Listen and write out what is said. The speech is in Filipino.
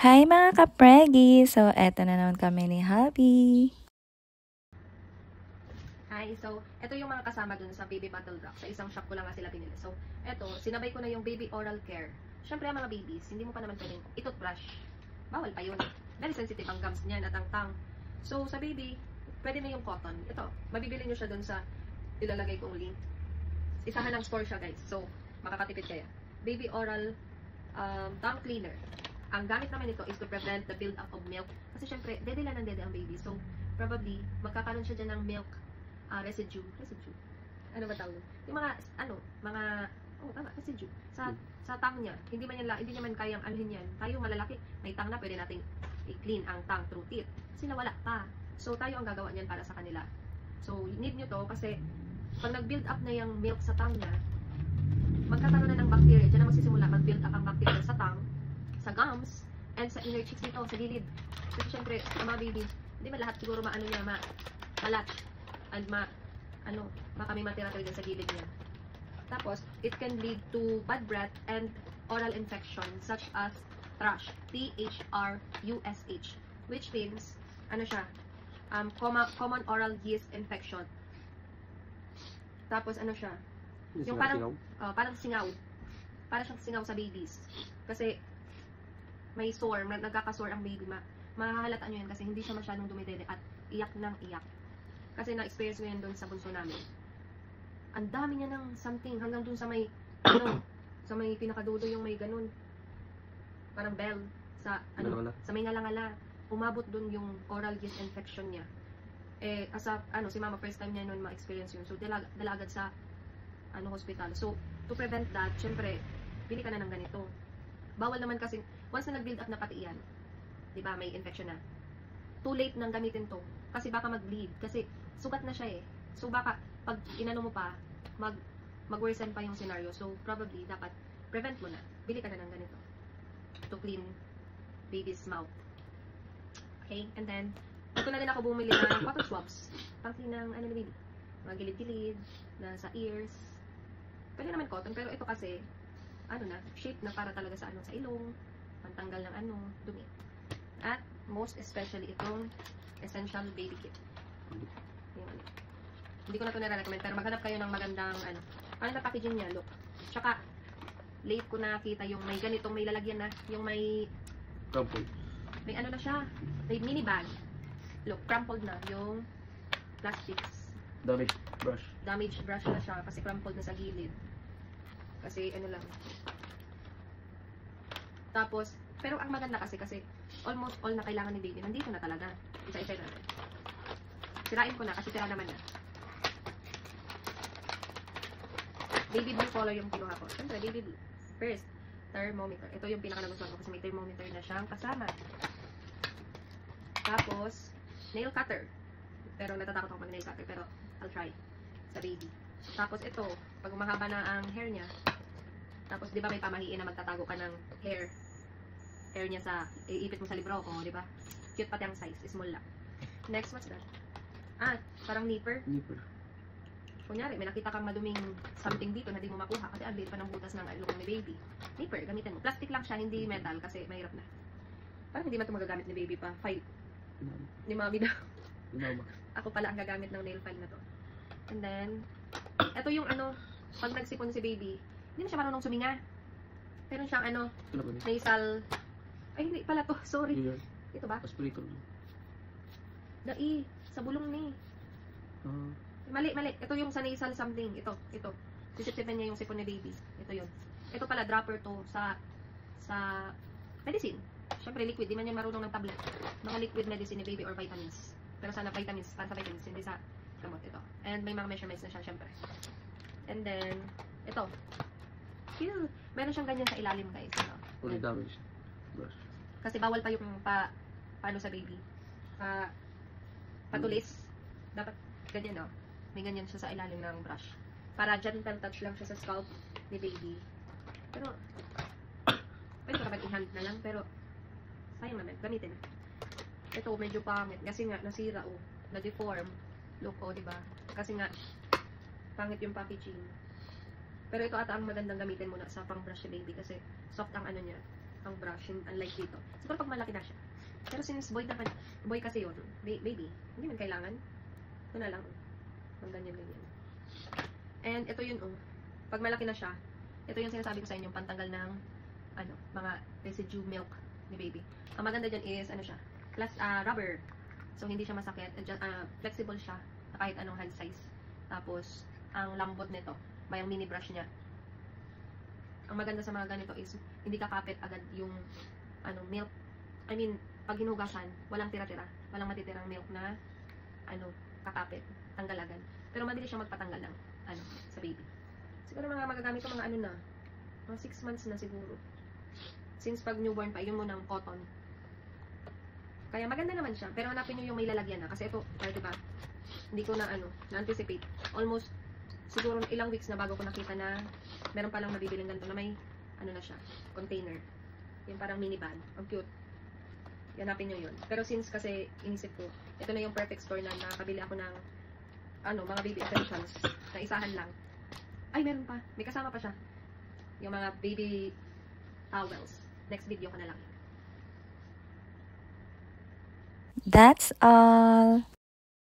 Hi mga kapregi! So, eto na naman kami ni Happy. Hi, so, ito yung mga kasama dun sa Baby Bottle Rock. Sa isang shop ko lang nga sila binili. So, ito, sinabay ko na yung Baby Oral Care. Siyempre, ang mga babies, hindi mo pa naman pwedeng i-toothbrush. Bawal pa yun. Very sensitive ang gums niyan at ang tongue. So, sa baby, pwede na yung cotton. Ito, mabibili nyo siya dun sa ilalagay kong link. Isahan ng store siya, guys. So, makakatipid kaya. Baby Oral Tongue Cleaner. Ang gamit naman nito is to prevent the build-up of milk. Kasi syempre, dede lang ng dede ang baby. So, probably, magkakaroon siya dyan ng milk residue. Ano ba tawag? Yung mga, residue. Sa tongue niya. Hindi naman kayang alhin yan. Tayo malalaki, may tongue na, pwede nating i-clean ang tongue through teeth. Sila wala pa. So, tayo ang gagawa niyan para sa kanila. So, need nyo to kasi, pag nag-build up na yung milk sa tongue niya, magkakaroon na ng bacteria. Diyan na magsisimula mag-build up ang bacteria sa tongue, sa gums, and sa inner cheeks nito, sa gilid. Kasi syempre, sa mga baby, hindi man lahat siguro maano niya, ma-latch, and baka may matira-tira dyan sa gilid niya. Tapos, it can lead to bad breath and oral infection such as thrush, T-H-R-U-S-H, which means, common oral yeast infection. Tapos, siya? Yung parang singaw. Parang siyang singaw sa babies. Kasi, may sore, nagkakasore ang baby. Mahahalata nyo yan kasi hindi siya masyadong dumidede at iyak ng iyak. Kasi na-experience ko yan doon sa bunso namin. Ang dami niya ng something hanggang doon sa may, sa may pinakadudo yung may ganun. Parang bell. Sa may ngalangala. Umabot doon yung oral yeast infection niya. Si mama first time niya noon ma-experience yun. So, dalagad sa, hospital. So, to prevent that, syempre, bili ka na ng ganito. Bawal naman kasi, once na nag-build up na pati yan, di ba, may infection na. Too late nang gamitin to. Kasi baka mag-bleed. Kasi sugat na siya eh. So baka, pag inano mo pa, mag-worsen pa yung scenario. So probably, dapat prevent mo na. Bili ka na ng ganito. To clean baby's mouth. Okay? And then, ito na din ako bumili ng cotton swabs. Pang-clean ng, na baby. Mga gilid-gilid, na sa ears. Pwede naman cotton, pero ito kasi, shape na para talaga sa sa ilong, pantanggal ng dumi. At most especially itong essential baby kit. Hindi ko na ito nare-recommend, pero maghanap kayo ng magandang ano na packaging niya, look. Tsaka late ko nakita yung may ganitong may lalagyan na, yung may crumpled. May na siya, may mini bag. Look, crumpled na yung plastics. Damaged brush na siya kasi crumpled na sa gilid. Kasi lang. Tapos, pero ang maganda kasi almost all na kailangan ni baby, nandito na talaga. Isa-isa na. Sirain ko na kasi sira naman na. Baby blue color yung kinuha ko. Siyempre, baby blue. First, thermometer. Ito yung pinaka-nagustuhan ko kasi may thermometer na siyang kasama. Tapos, nail cutter. Pero natatakot ako mag-nail cutter, pero I'll try sa baby. Tapos ito, pag mahaba na ang hair niya, tapos di ba may pamahiin na magtatago ka ng hair niya sa, iipit mo sa libro ko, di ba? Cute pati ang size, small lang. Next, what's that? Parang nipper. Kunyari, may nakita kang maduming something dito na di mo makuha kasi ang liit pa ng butas ng ilong ni baby. Nipper, gamitin mo. Plastic lang siya, hindi metal kasi mahirap na. Parang hindi man ito magagamit ni baby pa. File. Ni mami na. Ako pala ang gagamit ng nail file na to. And then, ito yung pag nagsipon si baby, hindi na siya marunong suminga. Meron siyang nasal, ay hindi pala to, sorry. Ito ba? Aspirator. Sa bulong ni. Mali. Ito yung sa nasal something. Ito. Sisipsipin niya yung sipon ni baby. Ito yun. Ito pala, dropper to sa medicine. Siyempre, liquid. Di man yan marunong ng tablet. Mga liquid medicine ni baby or vitamins. Pero sana vitamins, para sa vitamins, hindi sa gamot. Ito. And may mga measurements na siya, siyempre. And then, ito. Meron siyang ganyan sa ilalim, guys. Only damage brush. Kasi bawal pa yung paano sa baby. Patulis. Dapat ganyan, may ganyan siya sa ilalim ng brush. Para gentle touch lang siya sa scalp ni baby. Pero, pwede ko naman i-hand na lang, pero sayang naman, gamitin. Ito, medyo pangit. Kasi nga, nasira, na-deform. Look, diba? Kasi nga, pangit yung packaging. Pero ito ata ang magandang gamitin muna sa pang-brush si baby kasi soft ang niya. ang brush, unlike dito. Siguro pag malaki na siya. Pero since boy kasi yun, baby, hindi man kailangan. Ito na lang, ang ganyan-ganyan. And ito yun, pag malaki na siya, ito yung sinasabi ko sa inyo, pantanggal ng, mga residue milk ni baby. Ang maganda dyan is, siya, rubber. So, hindi siya masakit. Flexible siya, na kahit anong hand size. Tapos, ang lambot nito, may mini brush niya. Ang maganda sa mga ganito is, hindi kakapit agad yung, milk. I mean, pag hinugasan, walang tira-tira. Walang matitirang milk na, kakapit. Tanggalagan. Pero madali siya magpatanggal ng, sa baby. Siguro mga magagamit ko mga na, mga 6 months na siguro. Since pag newborn pa, yun mo ng cotton. Kaya maganda naman siya. Pero hanapin nyo yung may lalagyan na. Kasi ito, diba, hindi ko na, na-anticipate. Almost, siguro ilang weeks na bago ko nakita na meron palang mabibiling ganito na may, na siya, container. Yung parang mini bag. Ang cute. Hanapin nyo yun. Pero since kasi, inisip ko, ito na yung perfect store na nakabili ako ng, mga baby essentials. Na isahan lang. Ay, meron pa. May kasama pa siya. Yung mga baby towels. Next video ko na lang. That's all.